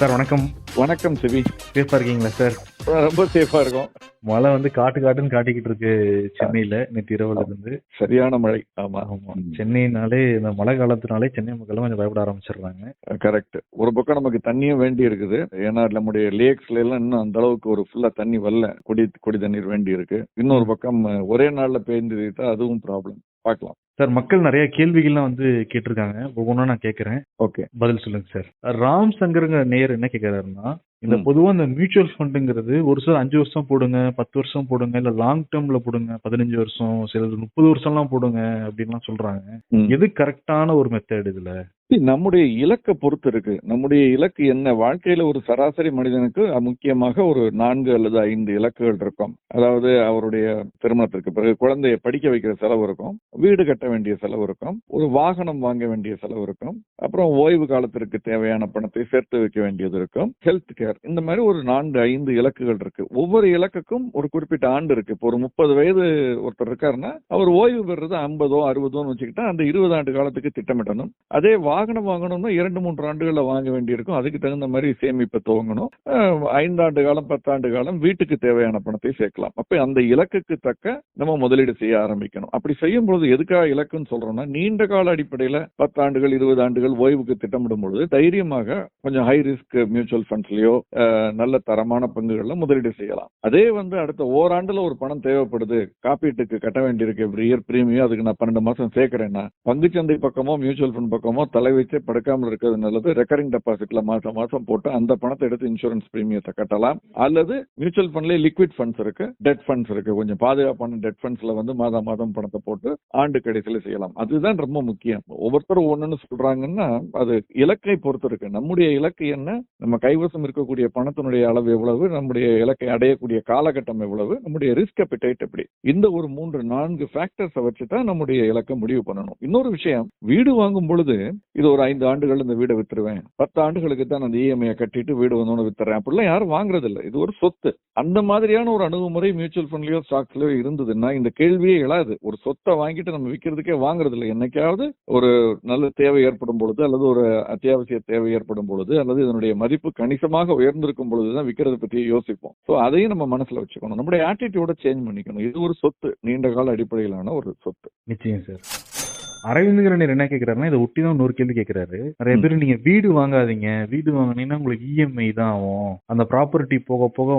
Sir வணக்கம். வணக்கம் CV. சேஃபா இருக்கீங்களா சார்? ரொம்ப சேஃபா இருக்கும். மழை வந்து காட்டுன்னு காட்டிக்கிட்டு இருக்கு சென்னையில நேற்று இரவுல இருந்து. சரியான மழை. ஆமா. சென்னைனாலே இந்த மழை காலத்தினாலே சென்னை மக்களும் கொஞ்சம் பயப்பட ஆரம்பிச்சிடுறாங்க. கரெக்ட். ஒரு பக்கம் நமக்கு தண்ணியும் வேண்டி இருக்குது. ஏன்னா நம்முடைய லேக்ஸ்ல எல்லாம் இன்னும் அந்த அளவுக்கு ஒரு ஃபுல்லா தண்ணி வரல. குடி தண்ணீர் வேண்டி இருக்கு. இன்னொரு பக்கம் ஒரே நாள்ல பெய்ந்து அதுவும் ப்ராப்ளம். பார்க்கலாம் சார். மக்கள் நிறைய கேள்விகள்லாம் வந்து கேட்டிருக்காங்க. ஒவ்வொன்றா நான் கேட்கறேன். ஓகே, பதில் சொல்லுங்க சார். ராம் சங்கருங்க நேயர் என்ன கேட்கிறாருன்னா, இந்த பொதுவா இந்த மியூச்சுவல் ஃபண்டுங்கிறது ஒரு சில 5 வருஷம் போடுங்க, 10 வருஷம் போடுங்க, இல்ல லாங் டேர்ம்ல போடுங்க, 15 வருஷம், சிலது 30 வருஷம்லாம் போடுங்க அப்படின்லாம் சொல்றாங்க. எது கரெக்டான ஒரு மெத்தட் இதுல? நம்முடைய இலக்கை பொறுத்து இருக்கு. நம்முடைய இலக்கு என்ன? வாழ்க்கையில ஒரு சராசரி மனிதனுக்கு முக்கியமாக ஒரு 4 அல்லது 5 இலக்குகள் இருக்கும். அதாவது அவருடைய திருமணத்திற்கு பிறகு குழந்தையை படிக்க வைக்கிற செலவு இருக்கும், வீடு கட்ட வேண்டிய செலவு இருக்கும், ஒரு வாகனம் வாங்க வேண்டிய செலவு இருக்கும், அப்புறம் ஓய்வு காலத்திற்கு தேவையான பணத்தை சேர்த்து வைக்க வேண்டியது இருக்கும், ஹெல்த் கேர். இந்த மாதிரி ஒரு 4-5 இலக்குகள் இருக்கு. ஒவ்வொரு இலக்குக்கும் ஒரு குறிப்பிட்ட ஆண்டு இருக்கு. இப்போ ஒரு 30 வயது ஒருத்தர் இருக்காருன்னா அவர் ஓய்வு பெறுறது 50ஓ 60ஓன்னு வச்சுக்கிட்டா அந்த 20 ஆண்டு காலத்துக்கு திட்டமிடணும். அதே வாகனம் வாங்கணும்னா 2-3 ஆண்டுகள்ல வாங்க வேண்டியிருக்கும். அதுக்கு தகுந்த மாதிரி சேமிப்பை துவங்கணும். 5 ஆண்டு காலம் 10 ஆண்டு காலம் வீட்டுக்கு தேவையான பணத்தை சேர்க்கலாம். அப்ப அந்த இலக்குக்கு தக்க நம்ம முதலீடு செய்ய ஆரம்பிக்கணும். அப்படி செய்யும் பொழுது எதுக்காக இலக்குன்னு சொல்றோம்னா, நீண்ட கால அடிப்படையில 10 ஆண்டுகள் 20 ஆண்டுகள் ஓய்வுக்கு திட்டமிடும் பொழுது தைரியமாக கொஞ்சம் ஹை ரிஸ்க் மியூச்சுவல் ஃபண்ட்ஸ்லயோ நல்ல தரமான பங்குகள்ல முதலீடு செய்யலாம். அதே அடுத்த ஓராண்டுல ஒரு பணம் தேவைப்படுது, காப்பீட்டுக்கு கட்ட வேண்டியிருக்கு, எவ்ரி இயர் பிரீமியம், அதுக்கு நான் 12 மாசம் சேர்க்கிறேன்னா பங்குச்சந்தை பக்கமோ மியூச்சுவல் ஃபண்ட் பக்கமோ தலை வச்சு படுக்காமல் இருக்கிறது நல்லது. ரெக்கரிங் டெபாசிட்ல மாசம் மாசம் போட்டு அந்த பணத்தை எடுத்து இன்சூரன்ஸ் பிரீமியத்தை கட்டலாம். அல்லது மியூச்சுவல் ஃபண்ட்ல லிக்விட் ஃபண்ட்ஸ் இருக்கு, டெட் ஃபண்ட்ஸ் இருக்கு. கொஞ்சம் பாதுகாப்பான டெட் ஃபண்ட்ஸ்ல மாதம் பணத்தை போட்டு ஆண்டு கடைசியில செய்யலாம். அதுதான் ரொம்ப முக்கியம். ஒவ்வொருத்தரும் ஒண்ணுன்னு சொல்றாங்கன்னா அது இலக்கை பொறுத்து இருக்கு. நம்முடைய இலக்கு என்ன, நம்ம கைவசம் இருக்கக்கூடிய பணத்தினுடைய அளவு எவ்வளவு, நம்முடைய இலக்கை அடையக்கூடிய காலகட்டம் எவ்வளவு, நம்முடைய ரிஸ்க் அப்பிடைட் எப்படி, இந்த ஒரு 3-4 ஃபேக்டர்ஸை வச்சுதான் நம்முடைய இலக்கை முடிவு பண்ணணும். இன்னொரு விஷயம், வீடு வாங்கும் பொழுது இது ஒரு 5 ஆண்டுகள் இந்த வீடை வித்துருவேன், 10 ஆண்டுகளுக்கு தான் அந்த இஎம்ஐ கட்டிட்டு வீடு வந்தோன்னு வித்துறேன் அப்படிலாம் யாரும் வாங்குறது இல்லை. இது ஒரு சொத்து. அந்த மாதிரியான ஒரு அணுகுமுறை மியூச்சுவல் ஃபண்ட்லயோ ஸ்டாக்ஸ்லயோ இருந்ததுன்னா இந்த கேள்வியே எழாது. ஒரு சொத்தை வாங்கிட்டு நம்ம விற்கிறதுக்கே வாங்குறது இல்லை. என்னைக்காவது ஒரு நல்ல தேவை ஏற்படும் பொழுது அல்லது ஒரு அத்தியாவசிய தேவை ஏற்படும் பொழுது அல்லது இதனுடைய மதிப்பு கணிசமாக உயர்ந்திருக்கும் பொழுதுதான் விற்கிறத பத்தி யோசிப்போம். சோ அதையும் நம்ம மனசுல வச்சுக்கணும். நம்முடைய ஆட்டிடியூட சேஞ்ச் பண்ணிக்கணும். இது ஒரு சொத்து, நீண்ட கால அடிப்படையிலான ஒரு சொத்து. நிச்சயம் சார். அரவிந்த்கரன் என்ன கேட்கிறாருன்னா, இதை ஒட்டி தான் இன்னொரு கேள்வி கேட்கிறாரு. நிறைய பேர் நீங்க வீடு வாங்காதீங்க, வீடு வாங்கினீங்கன்னா உங்களுக்கு இஎம்ஐ தான் ஆகும், அந்த ப்ராப்பர்ட்டி போக போக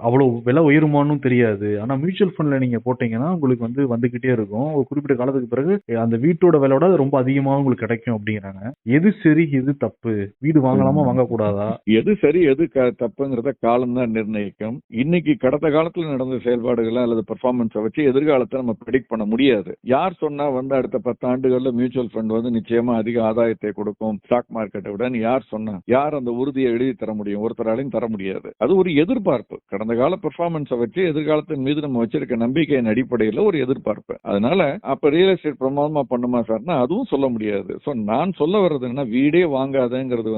அவ்வளவு விலை உயருமானும் தெரியாது. ஆனா மியூச்சுவல் ஃபண்ட்ல நீங்க போட்டீங்கன்னா உங்களுக்கு வந்துகிட்டே இருக்கும். ஒரு குறிப்பிட்ட காலத்துக்கு பிறகு அந்த வீட்டோட விலையோட ரொம்ப அதிகமாக உங்களுக்கு கிடைக்கும் அப்படிங்கிறாங்க. எது சரி எது தப்பு? வீடு வாங்கலாமா வாங்கக்கூடாதா? எது சரி எது தப்புங்கிறத காலம் தான் நிர்ணயிக்கும். இன்னைக்கு கடந்த காலத்துல நடந்த செயல்பாடுகளை அல்லது பெர்ஃபார்மன்ஸை வச்சு எதிர்காலத்தை நம்ம ப்ரெடிக்ட் பண்ண முடியாது. யார் சொன்னா அடுத்த 10 ஆண்டுகள்ல மியூச்சுவல் ஃபண்ட் நிச்சயமா அதிக ஆதாயத்தை கொடுக்கும் ஸ்டாக் மார்க்கெட்டை விட யார் சொன்னா? யார் அந்த உறுதியை எழுதி தர முடியும்? ஒருத்தராலையும் தர முடியாது. அது ஒரு எதிர்பார்ப்பு. கடந்த கால பெர்ஃபார்மன்ஸை வச்சு எதிர்காலத்தின் மீது நம்ம வச்சிருக்க நம்பிக்கையின் அடிப்படையில் ஒரு எதிர்பார்ப்பு. அதனால அப்ப ரியல் எஸ்டேட் பிரமாதமா பண்ணுமா சார்னா அதுவும் சொல்ல முடியாது. சோ நான் சொல்ல வர்றது என்ன, வீடே வாங்காதங்கிறது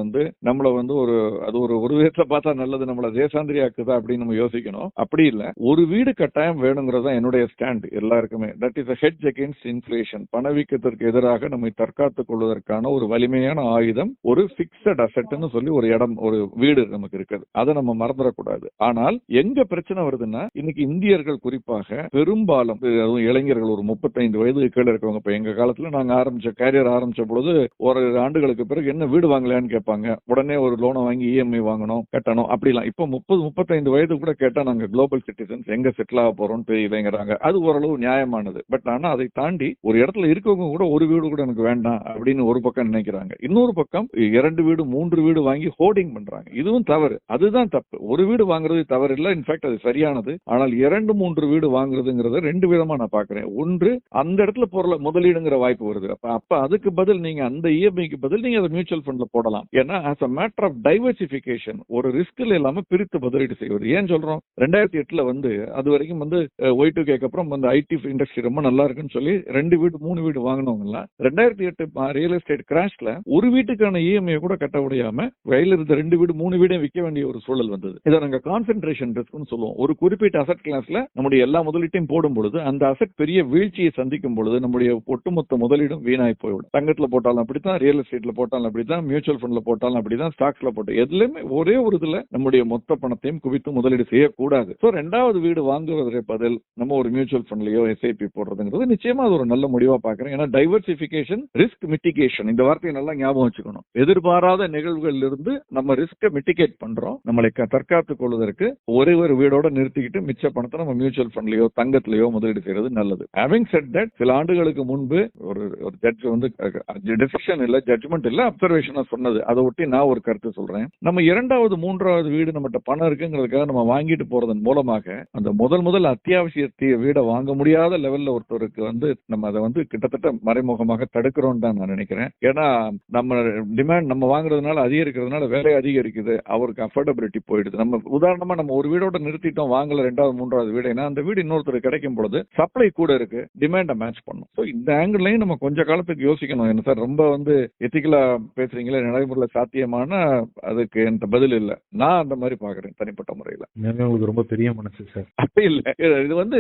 நம்மள அது ஒரு விதத்துல பார்த்தா நல்லது, நம்மள தேசாந்திரி ஆக்குதா அப்படின்னு நம்ம யோசிக்கணும். அப்படி இல்ல, ஒரு வீடு கட்டாயம் வேணுங்கிறதா என்னுடைய ஸ்டாண்ட் எல்லாருக்குமே. That is a hedge against inflation. பணவீக்கத்திற்கு எதிராக நம்மை தற்காத்துக் கொள்வதற்கான ஒரு வலிமையான ஆயுதம் ஒரு பிக்ஸட் அசெட்னு சொல்லி ஒரு இடம், ஒரு வீடு நமக்கு இருக்குது. அதை நம்ம மறந்துடக்கூடாது. ஆனால் எங்க பிரச்சனை வருதுன்னா, இன்னைக்கு இந்தியர்கள் குறிப்பாக பெரும்பாலும் இளைஞர்கள் ஒரு 35 வயது கீழே இருக்கவங்க, இப்ப எங்க காலத்துல நாங்க கேரியர் ஆரம்பிச்ச பொழுது ஒரு ஆண்டுகளுக்கு பிறகு என்ன வீடு வாங்கலையான்னு கேட்பாங்க. உடனே ஒரு லோனை வாங்கி இஎம்ஐ வாங்கணும், கட்டணும், அப்படிலாம். இப்போ 30-35 வயது கூட கேட்டா நாங்க குளோபல் சிட்டிசன்ஸ், எங்க செட்டில் ஆக போறோம் தெரியலங்கிறாங்க. அது ஓரளவு நியாயமானது. பட் ஆனா அதை தாண்டி ஒரு இடத்துல இருக்கவங்க கூட ஒரு வீடு கூட எனக்கு வேண்டாம் அப்படின்னு ஒரு பக்கம் நினைக்கிறாங்க. இன்னொரு பக்கம் 2 வீடு 3 வீடு வாங்கி ஹோர்டிங் பண்றாங்க. இதுவும் தவறு. அதுதான் தப்பு. ஒரு வீடு வாங்குறது தவறு இல்ல, இன்ஃபேக்ட் அது சரியானது. ஆனால் 2-3 வீடு வாங்குறதுங்கிறத 2 விதமா நான் பாக்குறேன். ஒன்று, அந்த இடத்துல முதலீடுங்கிற வாய்ப்பு வருது. அப்ப அதுக்கு பதில் நீங்க அந்த இஎம்ஐக்கு பதில் நீங்க அதை மியூச்சுவல் ஃபண்ட்ல போடலாம். ஏன்னா as a matter of diversification, ஒரு ரிஸ்க்ல இல்லாம பிரித்து முதலீடு செய்வது. ஏன் சொல்றோம், 2008ல அது வரைக்கும் Y2K அப்புறம் ஐடி இண்டஸ்ட்ரி ரொம்ப நல்லா இருக்குன்னு சொல்லி 2 வீடு 3 3 வீடு வாங்கினவங்க எல்லாம் 2008 ரியல் எஸ்டேட் கிராஷ்ல ஒரு வீட்டுக்கான இஎம்ஐ கூட கட்ட முடியாம வயல இருந்த 2 வீடு 3 வீடே விற்க வேண்டிய ஒரு சூழல் வந்தது. இதை நாங்க கான்சென்ட்ரேஷன் ரிஸ்க்னு சொல்லுவோம். ஒரு குறிப்பிட்ட அசெட் கிளாஸ்ல நம்முடைய எல்லா முதலீட்டையும் போடும் பொழுது அந்த அசெட் பெரிய வீழ்ச்சியை சந்திக்கும் பொழுது நம்முடைய ஒட்டுமொத்த முதலீடும் வீணாய் போய்விடும். தங்கத்துல போட்டாலும் அப்படித்தான், ரியல் எஸ்டேட்ல போட்டாலும் அப்படித்தான், மியூச்சுவல் ஃபண்ட்ல போட்டாலும் அப்படிதான், ஸ்டாக்ஸ்ல போட்டு எதுலயுமே ஒரே ஒரு இதுல நம்முடைய மொத்த பணத்தையும் குவித்து முதலீடு செய்யக்கூடாது. சோ 2வது வீடு வாங்குவதற்கு பதில் நம்ம ஒரு மியூச்சுவல் ஃபண்ட்லயோ எஸ்ஐபி போடுறதுங்கிறது நிச்சயமா அது ஒரு நல்ல முடிவா பாக்குறேன். ஏன்னா டைவர்சிபிகேஷன், ரிஸ்க் மிட்டிகேஷன், இந்த வார்த்தையை நல்லா ஞாபகம் வச்சுக்கணும். எதிர்பாராத நிகழ்வுகள் இருந்து நம்ம ரிஸ்க மிட்டிகேட் பண்றோம். நம்மளை தற்காத்துக் கொள்வதற்கு ஒரே ஒரு வீடோட நிறுத்திக்கிட்டு மிச்ச பணத்தை நம்ம மியூச்சுவல் ஃபண்ட்லயோ தங்கத்திலயோ முதலீடு செய்யறது நல்லது. ஹேவிங் செட் தட், சில ஆண்டுகளுக்கு முன்பு ஒரு ஜட்ஜ் வந்து டிசிஷன் இல்ல, ஜட்ஜ்மெண்ட் இல்ல, அப்சர்வேஷனா சொன்னது. அதை ஒட்டி நான் ஒரு கருத்து சொல்றேன். நம்ம 2வது 3வது வீடு நம்மகிட்ட பணம் இருக்குங்கிறதுக்காக நம்ம வாங்கிட்டு போறதன் மூலமாக அந்த முதல் அத்தியாவசிய வீடை வாங்க முடியாத லெவல்ல ஒருத்தருக்கு வந்து நம்ம அதை வந்து கிட்டத்தட்ட மறைமுகமாக தடுக்கிறோம் தான் நான் நினைக்கிறேன். ஏன்னா நம்ம டிமாண்ட் நம்ம வாங்குறதுனால அதிகரிக்கிறதுனால வேலை அதிகரிக்குது, அவருக்கு அஃபோர்டபிலிட்டி போயிடுது. நம்ம உதாரணமா நம்ம ஒரு வீடோட நிறுத்திட்டோம், வாங்கல 2வது 3வது வீடு, அந்த வீடு இன்னொருத்தர் கிடைக்கும் பொழுது சப்ளை கூட இருக்கு, டிமாண்ட மேட்ச் பண்ணும். சோ இந்த ஆங்கிள்லயும் நம்ம கொஞ்ச காலத்துக்கு யோசிக்கணும். என்ன சார் ரொம்ப வந்து எத்திக்கலா பேசுறீங்களா, நடைமுறையில சாத்தியமான அதுக்கு என்ற பதில் இல்ல. நான் அந்த மாதிரி பாக்குறேன் தனிப்பட்ட முறையில. உங்களுக்கு ரொம்ப பெரிய மனசு சார். அப்படி இல்ல, இது வந்து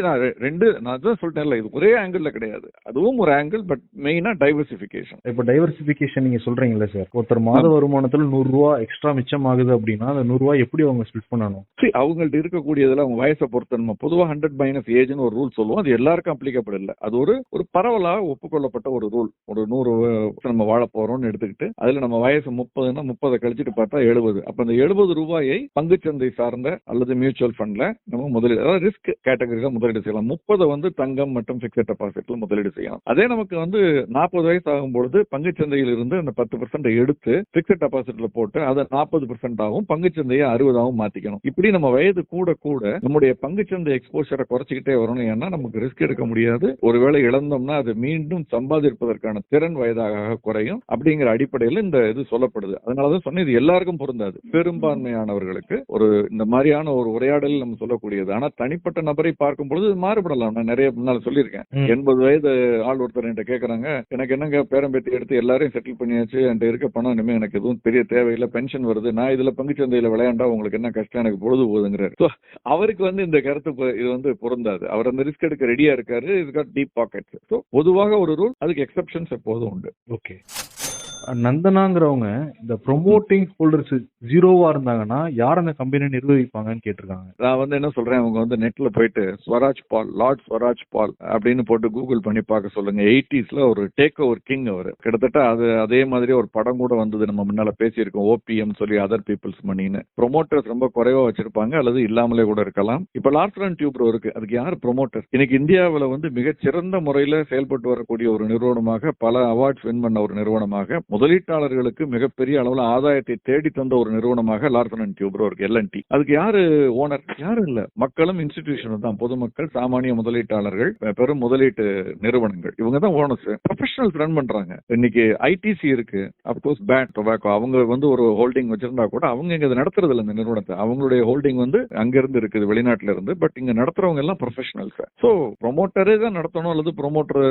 நான் தான் சொல்லிட்டேன்ல, இது ஒரே ஆங்கிள் கிடையாது, அதுவும் ஒரு ஆங்கிள், பட் மெயினா டைவர்சிபிகேஷன். இப்ப டைவர்சிபிகேஷன் நீங்க சொல்றீங்கல்ல சார், ஒருத்தர் மாத வருமானத்துல 100 ரூபாய் எக்ஸ்ட்ரா மிச்சம் ஆகுது அப்படின்னா அந்த 100 ரூபாய் எப்படி அவங்க ஸ்பிளிட் பண்ணணும்? அவங்கள்ட்ட இருக்கக்கூடியதுல அவங்க வயசை பொறுத்து நம்ம பொதுவா 100 - ஏஜ்னு ஒரு ரூல் சொல்லுவோம். அது எல்லாருக்கும் அப்ளிகபிள் இல்ல. அது ஒரு பரவலாக ஒப்புக்கொள்ளப்பட்ட ஒரு ரூல். ஒரு 100 நம்ம வாழ போறோம்னு எடுத்துக்கிட்டு அதுல நம்ம வயசு 30ன்னா 30 கழிச்சிட்டு பார்த்தா 70. அப்ப அந்த 70 ரூபாயை பங்குச்சந்தை சார்ந்த அல்லது மியூச்சுவல் ஃபண்ட்ல நம்ம முதலீடு, அதாவது ரிஸ்க் கேட்டகரியில முதலீடு செய்யலாம். 30 வந்து தங்கம் மற்றும் பிக்ஸட் டெபாசிட்ல முதலீடு செய்யலாம். அதே நமக்கு வந்து 40 வயசு ஆகும்பொழுது பங்குச்சந்தையில் இருந்து அந்த 10% எடுத்து பிக்ஸட் டெபாசிட்ல போட்டு அதை 40% ஆகும், பங்குச்சந்தையை 60ஆகவும் மாத்திக்கணும். இப்படி நம்ம வயது கூட கூட நம்முடைய பங்குச்சந்தை எக்ஸ்போஷரை குறைச்சிக்கிட்டே வரணும். ஏன்னா நமக்கு ரிஸ்க் எடுக்க முடியாது. ஒருவேளை இழந்தோம்னா அது மீண்டும் சம்பாதிப்பதற்கான திறன் வயதாக குறையும். அப்படிங்கிற அடிப்படையில் இந்த இது சொல்லப்படுது. அதனாலதான் சொன்னேன், இது எல்லாருக்கும் பொருந்தாது. பெரும்பான்மையானவர்களுக்கு ஒரு இந்த மாதிரியான ஒரு உரையாடல் நம்ம சொல்லக்கூடியது. ஆனா தனிப்பட்ட நபரை பார்க்கும் பொழுது மாறுபடலாம். நான் நிறைய முன்னால சொல்லியிருக்கேன். 80 வயது ஆள் ஒருத்தர் என்கிட்ட கேட்கறாங்க, எனக்கு என்னங்க பேரம்பேத்தி எடுத்து எல்லாரையும் செட்டில் பண்ணியாச்சு, என்கிட்ட இருக்க பணம் இனிமே எனக்கு எதுவும் பெரிய தேவையில்லை, பென்ஷன் வருது, நான் இதுல பங்குச்சந்தையில விளையாண்டா உங்களுக்கு என்ன கஷ்டம், எனக்கு பொழுது போகுதுங்கிறாரு. அவருக்கு வந்து இந்த கருத்து இது வந்து பொருந்தாது. அவர் அந்த ரிஸ்க் எடுக்க ரெடியா இருக்காரு. It's got deep pockets. So பொதுவாக ஒரு ரூல், அதுக்கு எக்ஸெப்ஷன்ஸ் எப்போதும் உண்டு. ஓகே. நந்தனாங்கிறவங்க இந்த ப்ரோமோட்டிங் ஹோல்டர்ஸ் 0வா இருந்தாங்கன்னா யார் அந்த கம்பெனியை நிர்வகிப்பாங்கன்னு கேட்டிருக்காங்க. நான் வந்து என்ன சொல்றேன், அவங்க வந்து நெட்ல போயிட்டு ஸ்வராஜ் பால், லார்ட் ஸ்வராஜ் பால் அப்படின்னு போட்டு கூகுள் பண்ணி பார்க்க சொல்லுங்க. 80sல ஒரு டேக் ஓவர் கிங் அவர். கிட்டத்தட்ட அதே மாதிரி ஒரு படம் கூட வந்தது, நம்ம முன்னால பேசியிருக்கோம், ஓபிஎம் சொல்லி, அதர் பீப்புள்ஸ் மணின்னு. ப்ரொமோட்டர்ஸ் ரொம்ப குறைவா வச்சிருப்பாங்க அல்லது இல்லாமலே கூட இருக்கலாம். இப்ப லார்சன் அண்ட் டியூப்ரோ இருக்கு, அதுக்கு யார் ப்ரொமோட்டர்? இன்னைக்கு இந்தியாவில் வந்து மிகச்சிறந்த முறையில செயல்பட்டு வரக்கூடிய ஒரு நிறுவனமாக, பல அவார்ட்ஸ் வின் பண்ண ஒரு நிறுவனமாக, முதலீட்டாளர்களுக்கு மிகப்பெரிய அளவுல ஆதாயத்தை தேடி தந்த ஒரு நிறுவனமாக லார்சன் அண்ட் டியூப்ரோ இருக்கு, எல்என்டி. அதுக்கு யாரு ஓனர்? யாரும் இல்ல, மக்களும் இன்ஸ்டிடியூஷனும் தான். பொதுமக்கள், சாமானிய முதலீட்டாளர்கள், பெரும் முதலீட்டு நிறுவனங்கள், இவங்க தான் ஓனர்ஸ். ப்ரொஃபஷனல்ஸ் ரன் பண்றாங்க. இன்னைக்கு ஐடிசி இருக்கு, அப்கோர்ஸ் பேட் டொபாக்கோ, அவங்க வந்து ஒரு ஹோல்டிங் வச்சிருந்தா கூட அவங்க இங்க நடத்துறது இல்லை இந்த நிறுவனத்தை. அவங்களுடைய ஹோல்டிங் வந்து அங்க இருந்து இருக்குது, வெளிநாட்டுல இருந்து. பட் இங்க நடத்துறவங்க எல்லாம் ப்ரொஃபஷனல்ஸ். சோ ப்ரொமோட்டரே தான் நடத்தணும் அல்லது ப்ரொமோட்டர்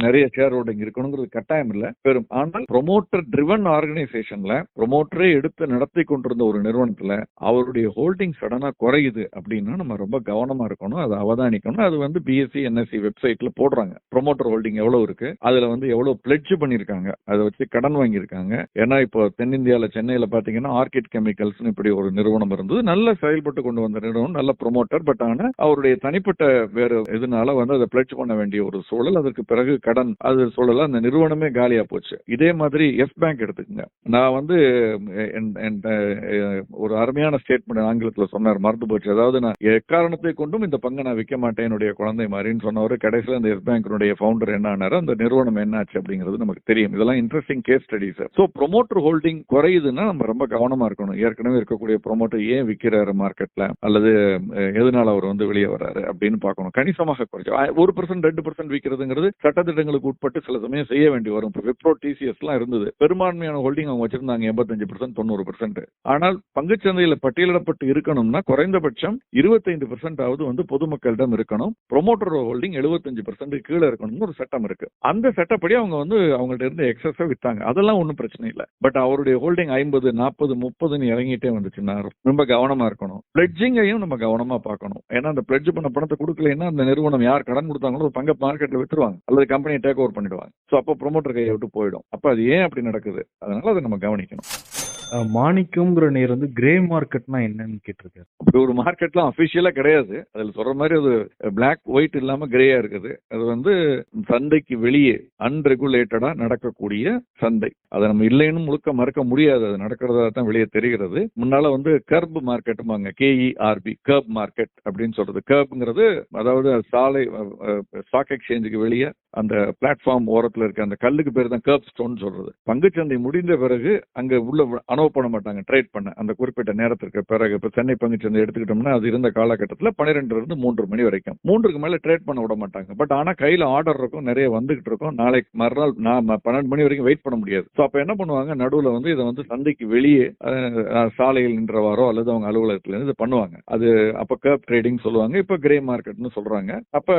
நிறைய ஷேர் ஹோல்டிங் இருக்கணுங்கிறது கட்டாயம் இல்ல. பெரும் ஆனால் ப்ரொமோட்டர் ட்ரிவன் ஆர்கனைசேஷன்ல ப்ரொமோட்டரே எடுத்து நடத்தி கொண்டிருந்த ஒரு நிறுவனத்துல அவருடைய ஹோல்டிங் சடனா குறையுது அப்படின்னா நம்ம ரொம்ப கவனமா இருக்கணும், அதை அவதானிக்கணும். அது வந்து பிஎஸ்சி என்எஸ்சி வெப்சைட்ல போடுறாங்க. ப்ரொமோட்டர் ஹோல்டிங் எவ்வளவு இருக்கு, அதுல வந்து எவ்வளவு பிளட்ஜ் பண்ணிருக்காங்க, அதை வச்சு கடன் வாங்கியிருக்காங்க. ஏன்னா இப்போ தென்னிந்தியால சென்னையில பாத்தீங்கன்னா ஆர்கிட் கெமிக்கல்ஸ் இப்படி ஒரு நிறுவனம் இருந்தது, நல்ல செயல்பட்டு கொண்டு வந்த நிறுவனம், நல்ல ப்ரொமோட்டர். பட் ஆனா அவருடைய தனிப்பட்ட வேறு இதனால வந்து அதை பிளட்ஜ் பண்ண வேண்டிய ஒரு சூழல், அதற்கு பிறகு கடன், அது சூழல அந்த நிறுவனமே காலியா போச்சு. இதே மாதிரி எஸ் பேங்க் எடுத்துக்கங்க. நான் வந்து ஒரு அருமையான ஸ்டேட்மெண்ட் ஆங்கிலத்தில் சொன்னார், மறந்து போச்சு. அதாவது நான் எக்காரணத்தை கொண்டும் இந்த பங்கை நான் விற்க மாட்டேன், என்னுடைய குழந்தை மாதிரின்னு சொன்னவர் கடைசியில் அந்த எஸ் பேங்கினுடைய ஃபவுண்டர் என்ன ஆனாரு, அந்த நிறுவனம் என்ன ஆச்சு அப்படிங்கிறது நமக்கு தெரியும். இதெல்லாம் interesting case studies. So promoter holding குறையுதுன்னா நம்ம ரொம்ப கவனமா இருக்கணும். ஏற்கனவே இருக்கக்கூடிய ப்ரொமோட்டர் ஏன் விற்கிறாரு மார்க்கெட்ல, அல்லது எதனால அவர் வந்து வெளியே வர்றாரு அப்படின்னு பார்க்கணும். கணிசமாக குறைச்சு 1% 2% விற்கிறதுங்கிறது சட்டத்திட்டங்களுக்கு உட்பட்டு சில சமயம் செய்ய வேண்டி வரும். இப்போ விப்ரோ டிசிஎஸ் எல்லாம் இருந்தது, இருந்தது. பெரும்பான்மையான ஹோல்டிங் அவங்க வச்சிருந்தாங்க 85% 90%. ஆனால் பங்குச்சந்தையில பட்டியலிடப்பட்டு இருக்கணும்னா குறைந்தபட்சம் 25% ஆவது வந்து பொதுமக்களிடம் இருக்கணும். ப்ரொமோட்டர் ஹோல்டிங் 75% கீழே இருக்கணும்னு ஒரு சட்டம் இருக்கு. அந்த சட்டப்படி அவங்க வந்து அவங்கள்ட்ட இருந்து எக்ஸஸா வித்தாங்க. அதெல்லாம் ஒன்றும் பிரச்சனை இல்லை. பட் அவருடைய ஹோல்டிங் 50, 40, 30 இறங்கிட்டே வந்துச்சுன்னா ரொம்ப கவனமா இருக்கணும். பிளட்ஜிங்கையும் நம்ம கவனமா பார்க்கணும். ஏன்னா அந்த பிளட்ஜ் பண்ண பணத்தை கொடுக்கலைன்னா அந்த நிறுவனம் யார் கடன் கொடுத்தாங்களோ ஒரு பங்கை மார்க்கெட்ல வித்துருவாங்க அல்லது கம்பெனியை டேக் ஓவர் பண்ணிடுவாங்க. ஸோ அப்போ ப்ரொமோட்டர் கையை விட்டு போயிடும். அப்போ அது ஏன் அப்படி நடக்குது? அதனால அதை நம்ம கவனிக்கணும். மாணிக்கம்ங்கிற நேர் வந்து கிரே மார்க்கெட்னா என்னன்னு கேட்டிருக்காரு. அப்படி ஒரு மார்க்கெட்லாம் அபிஷியலா கிடையாது. அதுல சொல்ற மாதிரி அது பிளாக் ஒயிட் இல்லாம கிரேயா இருக்குது. அது வந்து சந்தைக்கு வெளியே அன்ரெகுலேட்டடா நடக்கக்கூடிய சந்தை. அதை நம்ம இல்லைன்னு முழுக்க மறுக்க முடியாது. அது நடக்கிறதா தான் வெளியே தெரிகிறது. முன்னால வந்து கர்ப் மார்க்கெட்டுமாங்க, KERB, கர்ப் மார்க்கெட் அப்படின்னு சொல்றது. கர்ப்ங்கிறது அதாவது சாலை ஸ்டாக் எக்ஸ்சேஞ்சுக்கு வெளியே அந்த பிளாட்ஃபார்ம் ஓரத்துல இருக்க அந்த கல்லுக்கு பேர் தான் கர்ப் ஸ்டோன் சொல்றது. பங்குச்சந்தை முடிந்த பிறகு அங்க உள்ள அனுபவ பண்ண மாட்டாங்க ட்ரேட் பண்ண அந்த குறிப்பிட்ட நேரத்திற்கு பிறகு. இப்ப சென்னை பங்குச்சந்தை எடுத்துக்கிட்டோம்னா அது இருந்த காலகட்டத்தில் 12 இருந்து 3 மணி வரைக்கும் 3க்கு மேல ட்ரேட் பண்ண விட மாட்டாங்க. பட் ஆனா கையில ஆர்டர் இருக்கும், நிறைய வந்துகிட்டு இருக்கும். நாளைக்கு மறுநாள் 12 மணி வரைக்கும் வெயிட் பண்ண முடியாது. ஸோ அப்ப என்ன பண்ணுவாங்க, நடுவில் வந்து இதை வந்து சந்தைக்கு வெளியே சாலையில் நின்றவாரோ அல்லது அவங்க அலுவலகத்துல இருந்து பண்ணுவாங்க. அது அப்ப கர்ப் ட்ரேடிங் சொல்லுவாங்க. இப்ப கிரே மார்க்கெட்னு சொல்றாங்க. அப்ப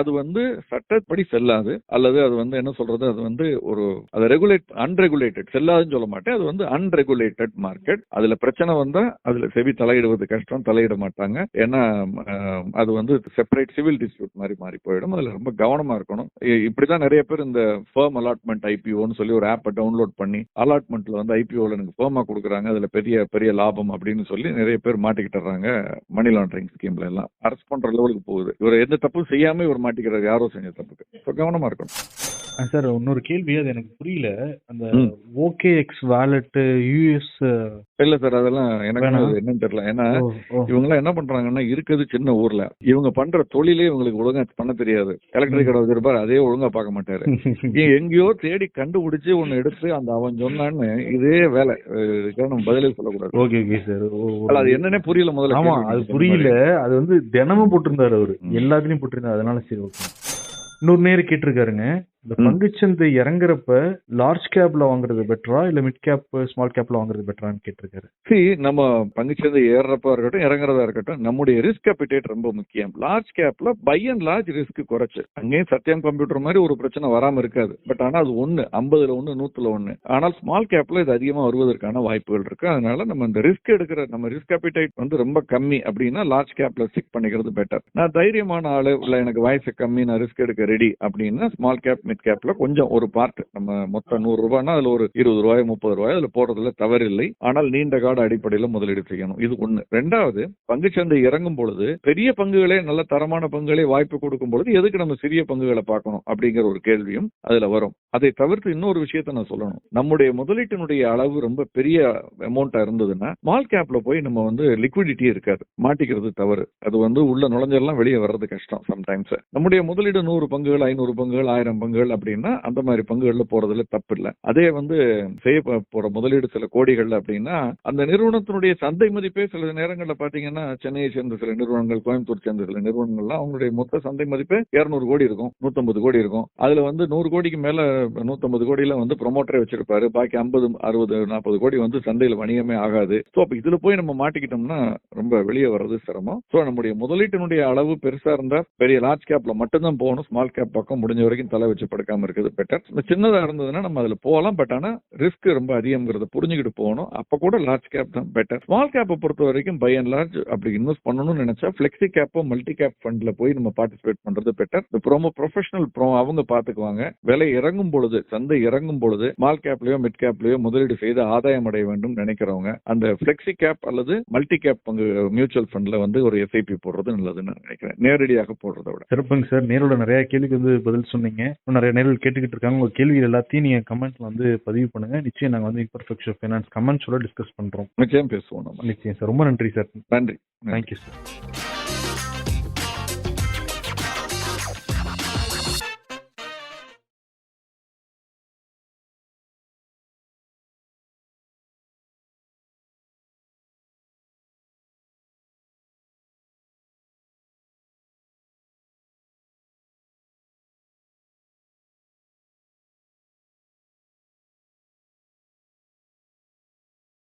அது வந்து சட்டப்படி செல்லாது அல்லது அது வந்து என்ன சொல்றது, அது வந்து ஒரு அது அன்ரெகுலேட்டட் செல்லாதுன்னு சொல்ல மாட்டேன். அது வந்து அன்ரெகுலேட்டட் மார்க்கெட். அதுல பிரச்சனை வந்தா அதுல செபி தலையிடுவது கஷ்டம், தலையிட மாட்டாங்க. ஏன்னா அது வந்து செப்பரேட் சிவில் டிஸ்பியூட் மாதிரி மாறி போயிடும். அதுல ரொம்ப கவனமா இருக்கணும். இப்படிதான் நிறைய பேர் இந்த ஃபர்ம் அலாட்மெண்ட் IPOன்னு சொல்லி ஒரு ஆப்பை டவுன்லோட் பண்ணி அலாட்மெண்ட்ல வந்து IPOல எனக்கு ஃபர்மா கொடுக்குறாங்க, அதுல பெரிய பெரிய லாபம் அப்படின்னு சொல்லி நிறைய பேர் மாட்டிக்கிட்டுறாங்க. மணி லாண்டரிங் ஸ்கீம்ல எல்லாம் அரெஸ்ட் பண்ற லெவலுக்கு போகுது. இவர் எந்த தப்பும் செய்யாம இவர் மாட்டிக்கிறாரு, யாரோ செஞ்ச தப்புக்கு. கவனமா இருக்கணும். சார் இன்னொரு கேள்வி, அது எனக்கு புரியல. அந்த OKX வாலெட் US இல்ல சார், அதெல்லாம் எனக்கு என்னன்னு தெரியல. ஏன்னா இவங்க எல்லாம் என்ன பண்றாங்கன்னா, இருக்குது சின்ன ஊர்ல இவங்க பண்ற தொழிலே இவங்களுக்கு ஒழுங்கா பண்ண தெரியாது. எலக்ட்ரிக் கடை வச்சிருப்பாரு, அதே ஒழுங்கா பார்க்க மாட்டாரு. எங்கேயோ தேடி கண்டுபிடிச்சு ஒண்ணு எடுத்து அந்த அவன் சொன்னான்னு இதே வேலை. நம்ம பதிலே சொல்லக்கூடாது. Okay sir. அது என்னன்னே புரியல முதல்ல. ஆமா, அது புரியல. அது வந்து தினமும் போட்டிருந்தாரு அவரு, எல்லாத்துலயும் போட்டிருந்தாரு. அதனால சரி ஓகே. இன்னொரு நேரம் கேட்டிருக்காருங்க, இந்த பங்குச்சந்தை இறங்குறப்ப லார்ஜ் கேப்ல வாங்குறது பெட்டரா இல்ல மிட் கேப் ஸ்மால் கேப்ல வாங்குறது பெட்டரான்னு கேட்டிருக்காரு. நம்ம பங்குச்சந்தை ஏறப்பா இருக்கட்டும் இறங்குறதா இருக்கட்டும், நம்முடைய ரிஸ்க் அப்பிடேட் ரொம்ப முக்கியம். லார்ஜ் கேப்ல பை அண்ட் லார்ஜ் ரிஸ்க் குறைச்சு, அங்கேயும் சத்யம் கம்ப்யூட்டர் மாதிரி ஒரு பிரச்சனை வராம இருக்காது. பட் ஆனா அது 50ல் 1 100ல் 1. ஆனால் ஸ்மால் கேப்ல இது அதிகமா வருவதற்கான வாய்ப்புகள் இருக்கு. அதனால நம்ம இந்த ரிஸ்க் எடுக்கிற நம்ம ரிஸ்க் அப்பிடேட் வந்து ரொம்ப கம்மி அப்படின்னா லார்ஜ் கேப்ல ஸ்டிக் பண்ணிக்கிறது பெட்டர். நான் தைரியமான ஆளு இல்ல, எனக்கு வயசு கம்மி, நான் ரிஸ்க் எடுக்க ரெடி அப்படின்னா ஸ்மால் கேப் மிட் கேப்ல கொஞ்சம் ஒரு பார்ட், நம்ம மொத்தம் 100 ரூபாய்னா அதுல ஒரு 20 ரூபாய் 30 ரூபாய் அதுல போடுறதுல தவறில்லை. ஆனால் நீண்ட கால அடிப்படையில் முதலீடு செய்யணும். இது ஒண்ணு. ரெண்டாவது, பங்குச்சந்தை இறங்கும் பொழுது பெரிய பங்குகளே, நல்ல தரமான பங்குகளே வாய்ப்பு கொடுக்கும் பொழுது எதுக்கு நம்ம சிறிய பங்குகளை பார்க்கணும் அப்படிங்கிற ஒரு கேள்வியும் அதுல வரும். அதை தவிர்த்து இன்னொரு விஷயத்த நான் சொல்லணும். நம்முடைய முதலீட்டினுடைய அளவு ரொம்ப பெரிய அமௌண்டா இருந்ததுன்னா ஸ்மால் கேப்ல போய் நம்ம வந்து லிக்விடிட்டி இருக்காது, மாட்டிக்கிறது தவறு. அது வந்து உள்ள நுழைஞ்செல்லாம் வெளியே வர்றது கஷ்டம் சம்டைம்ஸ். நம்முடைய முதலீடு 100 பங்குகள் 500 பங்குகள் 1000 பங்குகள் அப்படின்னா அந்த மாதிரி பங்குகள்ல போறதுல தப்பு இல்லை. அதே வந்து செய்ய போற முதலீடு சில கோடிகள் அப்படின்னா அந்த நிறுவனத்தினுடைய சந்தை மதிப்பே சில நேரங்கள்ல பாத்தீங்கன்னா சென்னையை சேர்ந்த சில நிறுவனங்கள், கோயம்புத்தூர் சேர்ந்த சில நிறுவனங்கள்லாம் அவங்களுடைய மொத்த சந்தை மதிப்பே 200 கோடி இருக்கும், 150 கோடி இருக்கும். அதுல வந்து 100 கோடிக்கு மேல 150 கோடியில வந்து ப்ரொமோட்டரே வச்சிருப்பாரு, பாக்கி 50 60 40 கோடி வந்து சந்தையில வணிகமே ஆகாது. சோ அப்ப இதுல போய் நம்ம மாட்டிக்கிட்டோம்னா ரொம்ப வெளியே வர்றது சிரமம். சோ நம்முடைய முதலீட்டினுடைய அளவு பெருசா இருந்தா பெரிய லார்ஜ் கேப்ல மட்டும்தான் போகணும். ஸ்மால் கேப் பக்கம் முடிஞ்ச வரைக்கும் தலை வச்சு படுக்காம இருக்குது பெட்டர். சின்னதா இருந்ததுன்னா நம்ம அதுல போகலாம். பட் ஆனா ரிஸ்க் ரொம்ப அதிகம்ங்கிறத புரிஞ்சுக்கிட்டு போகணும். அப்ப கூட லார்ஜ் கேப் தான் பெட்டர். ஸ்மால் கேப்பை பொறுத்த வரைக்கும் பை அண்ட் லார்ஜ் அப்படி இன்வெஸ்ட் பண்ணணும்னு நினைச்சா பிளெக்சி கேப்போ மல்டி கேப் ஃபண்ட்ல போய் நம்ம பார்ட்டிசிபேட் பண்றது பெட்டர். ப்ரொஃபஷனல் அவங்க பாத்துக்குவாங்க. விலை இறங்கும் பொழுது, சந்தை இறங்கும் பொழுது ஸ்மால் கேப்லயோ மிட் கேப்லயோ முதலீடு செய்து ஆதாயம் அடைய வேண்டும் நினைக்கிறவங்க அந்த பிளெக்சி கேப் அல்லது மல்டி கேப் பங்கு மியூச்சுவல் ஃபண்ட்ல வந்து ஒரு SIP போடுறது நல்லதுன்னு நினைக்கிறேன், நேரடியாக போடுறத விட. சிறப்புங்க சார். நேரோட நிறைய கேள்விக்கு வந்து பதில் சொன்னீங்க. நிறைய நேரில் கேட்டுக்கிட்டு இருக்காங்க. உங்க கேள்விகள் எல்லாத்தையும் நீங்க கமெண்ட்ல வந்து பதிவு பண்ணுங்க. நிச்சயம் நாங்க வந்து இம்பர்ஃபெக்ட் ஃபைனான்ஸ் கமெண்ட்ஸோட டிஸ்கஸ் பண்றோம். நிச்சயம் பேசுவோம். நிச்சயம் சார். ரொம்ப நன்றி சார். நன்றி. Thank you sir.